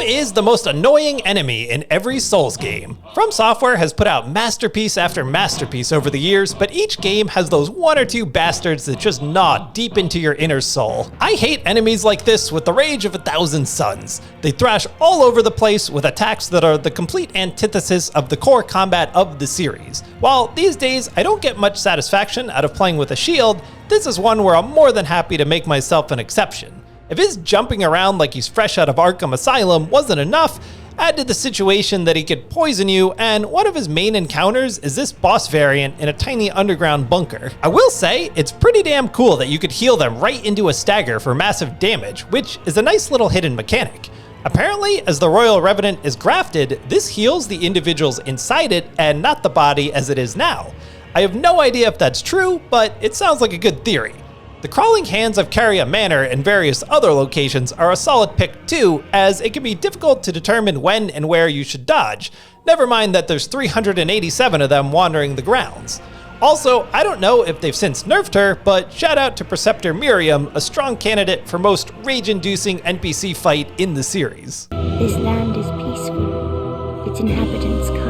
is the most annoying enemy in every Souls game? From Software has put out masterpiece after masterpiece over the years, but each game has those one or two bastards that just gnaw deep into your inner soul. I hate enemies like this with the rage of 1,000 suns. They thrash all over the place with attacks that are the complete antithesis of the core combat of the series. While these days I don't get much satisfaction out of playing with a shield, this is one where I'm more than happy to make myself an exception. If his jumping around like he's fresh out of Arkham Asylum wasn't enough, add to the situation that he could poison you, and one of his main encounters is this boss variant in a tiny underground bunker. I will say, it's pretty damn cool that you could heal them right into a stagger for massive damage, which is a nice little hidden mechanic. Apparently, as the Royal Revenant is grafted, this heals the individuals inside it and not the body as it is now. I have no idea if that's true, but it sounds like a good theory. The crawling hands of Caria Manor and various other locations are a solid pick too, as it can be difficult to determine when and where you should dodge, never mind that there's 387 of them wandering the grounds. Also, I don't know if they've since nerfed her, but shout out to Preceptor Miriam, a strong candidate for most rage-inducing NPC fight in the series. This land is peaceful, its inhabitants kind.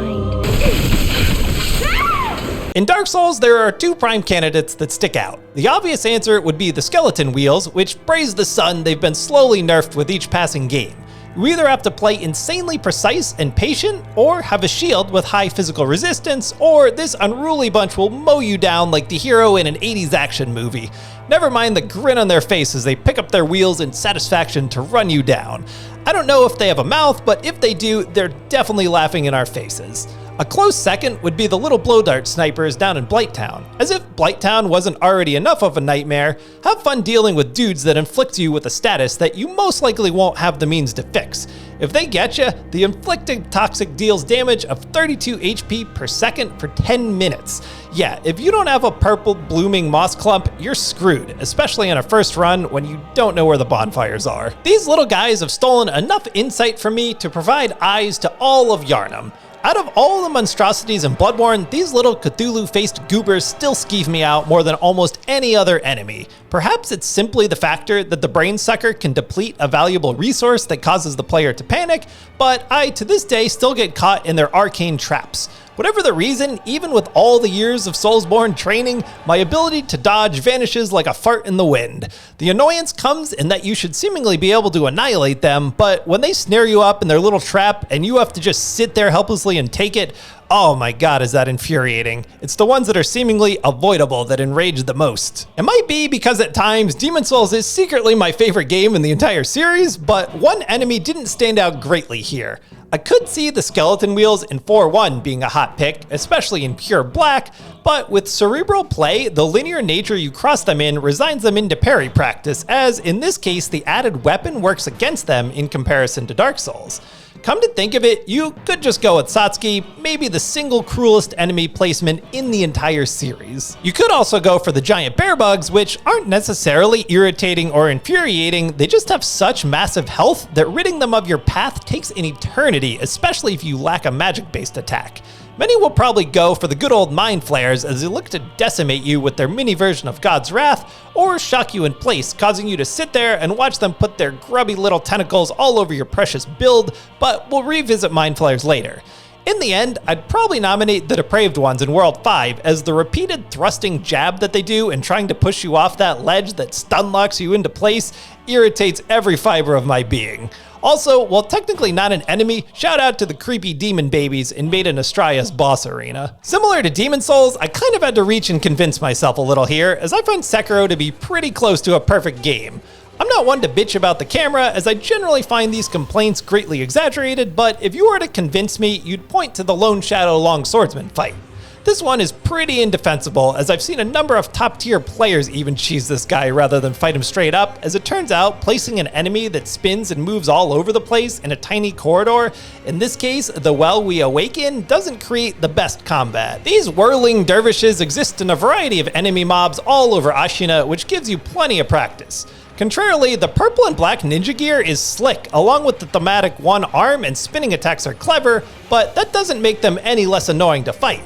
In Dark Souls, there are two prime candidates that stick out. The obvious answer would be the skeleton wheels, which praise the sun they've been slowly nerfed with each passing game. You either have to play insanely precise and patient, or have a shield with high physical resistance, or this unruly bunch will mow you down like the hero in an 80s action movie. Never mind the grin on their face as they pick up their wheels in satisfaction to run you down. I don't know if they have a mouth, but if they do, they're definitely laughing in our faces. A close second would be the little blow dart snipers down in Blighttown. As if Blighttown wasn't already enough of a nightmare, have fun dealing with dudes that inflict you with a status that you most likely won't have the means to fix. If they get you, the inflicted toxic deals damage of 32 HP per second for 10 minutes. Yeah, if you don't have a purple blooming moss clump, you're screwed, especially in a first run when you don't know where the bonfires are. These little guys have stolen enough insight from me to provide eyes to all of Yharnam. Out of all the monstrosities in Bloodborne, these little Cthulhu-faced goobers still skeeve me out more than almost any other enemy. Perhaps it's simply the factor that the brain sucker can deplete a valuable resource that causes the player to panic, but I, to this day, still get caught in their arcane traps. Whatever the reason, even with all the years of Soulsborne training, my ability to dodge vanishes like a fart in the wind. The annoyance comes in that you should seemingly be able to annihilate them, but when they snare you up in their little trap and you have to just sit there helplessly and take it, oh my god, is that infuriating. It's the ones that are seemingly avoidable that enrage the most. It might be because at times Demon Souls is secretly my favorite game in the entire series, but one enemy didn't stand out greatly here. I could see the skeleton wheels in 4-1 being a hot pick, especially in pure black, but with cerebral play, the linear nature you cross them in resigns them into parry practice, as in this case the added weapon works against them in comparison to Dark Souls. Come to think of it, you could just go with Satsuki, maybe the single cruelest enemy placement in the entire series. You could also go for the giant bear bugs, which aren't necessarily irritating or infuriating, they just have such massive health that ridding them of your path takes an eternity, especially if you lack a magic-based attack. Many will probably go for the good old mind flayers as they look to decimate you with their mini version of God's Wrath, or shock you in place, causing you to sit there and watch them put their grubby little tentacles all over your precious build, but we'll revisit mind flayers later. In the end, I'd probably nominate the Depraved ones in World 5, as the repeated thrusting jab that they do in trying to push you off that ledge that stun locks you into place irritates every fiber of my being. Also, while technically not an enemy, shout out to the creepy demon babies in Maiden Astraea's boss arena. Similar to Demon Souls, I kind of had to reach and convince myself a little here, as I find Sekiro to be pretty close to a perfect game. I'm not one to bitch about the camera, as I generally find these complaints greatly exaggerated, but if you were to convince me, you'd point to the Lone Shadow Long Swordsman fight. This one is pretty indefensible, as I've seen a number of top-tier players even cheese this guy rather than fight him straight up. As it turns out, placing an enemy that spins and moves all over the place in a tiny corridor, in this case, the Well We Awaken, doesn't create the best combat. These whirling dervishes exist in a variety of enemy mobs all over Ashina, which gives you plenty of practice. Contrarily, the purple and black ninja gear is slick, along with the thematic one arm and spinning attacks are clever, but that doesn't make them any less annoying to fight.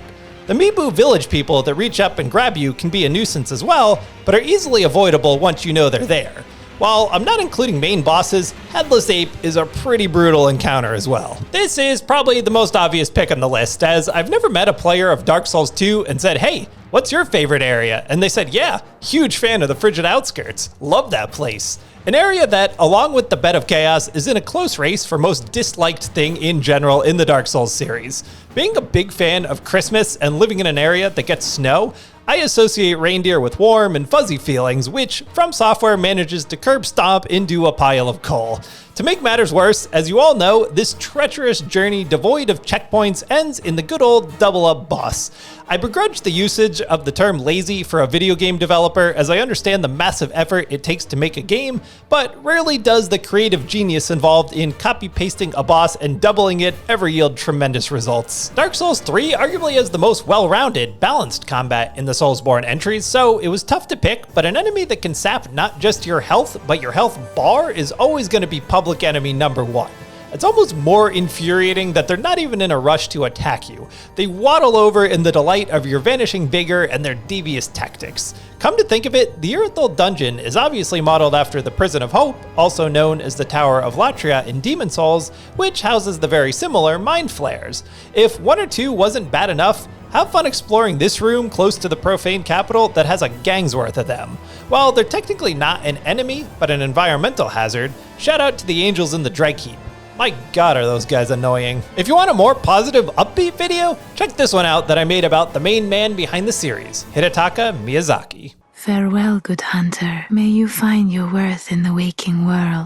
The Mibu village people that reach up and grab you can be a nuisance as well, but are easily avoidable once you know they're there. While I'm not including main bosses, Headless Ape is a pretty brutal encounter as well. This is probably the most obvious pick on the list, as I've never met a player of Dark Souls 2 and said, hey, what's your favorite area? And they said, yeah, huge fan of the Frigid Outskirts. Love that place. An area that, along with the Bed of Chaos, is in a close race for most disliked thing in general in the Dark Souls series. Being a big fan of Christmas and living in an area that gets snow, I associate Reindeer with warm and fuzzy feelings, which From Software manages to curb stomp into a pile of coal. To make matters worse, as you all know, this treacherous journey devoid of checkpoints ends in the good old double-up boss. I begrudge the usage of the term lazy for a video game developer, as I understand the massive effort it takes to make a game, but rarely does the creative genius involved in copy-pasting a boss and doubling it ever yield tremendous results. Dark Souls 3 arguably has the most well-rounded, balanced combat in the Soulsborne entries, so it was tough to pick, but an enemy that can sap not just your health, but your health bar is always going to be public enemy number one. It's almost more infuriating that they're not even in a rush to attack you. They waddle over in the delight of your vanishing vigor and their devious tactics. Come to think of it, the Irithel dungeon is obviously modeled after the Prison of Hope, also known as the Tower of Latria in Demon Souls, which houses the very similar Mind Flayers. If 1 or 2 wasn't bad enough, have fun exploring this room close to the profane capital that has a gang's worth of them. While they're technically not an enemy, but an environmental hazard, shout out to the angels in the Dreg Heap. My god, are those guys annoying. If you want a more positive, upbeat video, check this one out that I made about the main man behind the series, Hidetaka Miyazaki. Farewell, good hunter. May you find your worth in the waking world.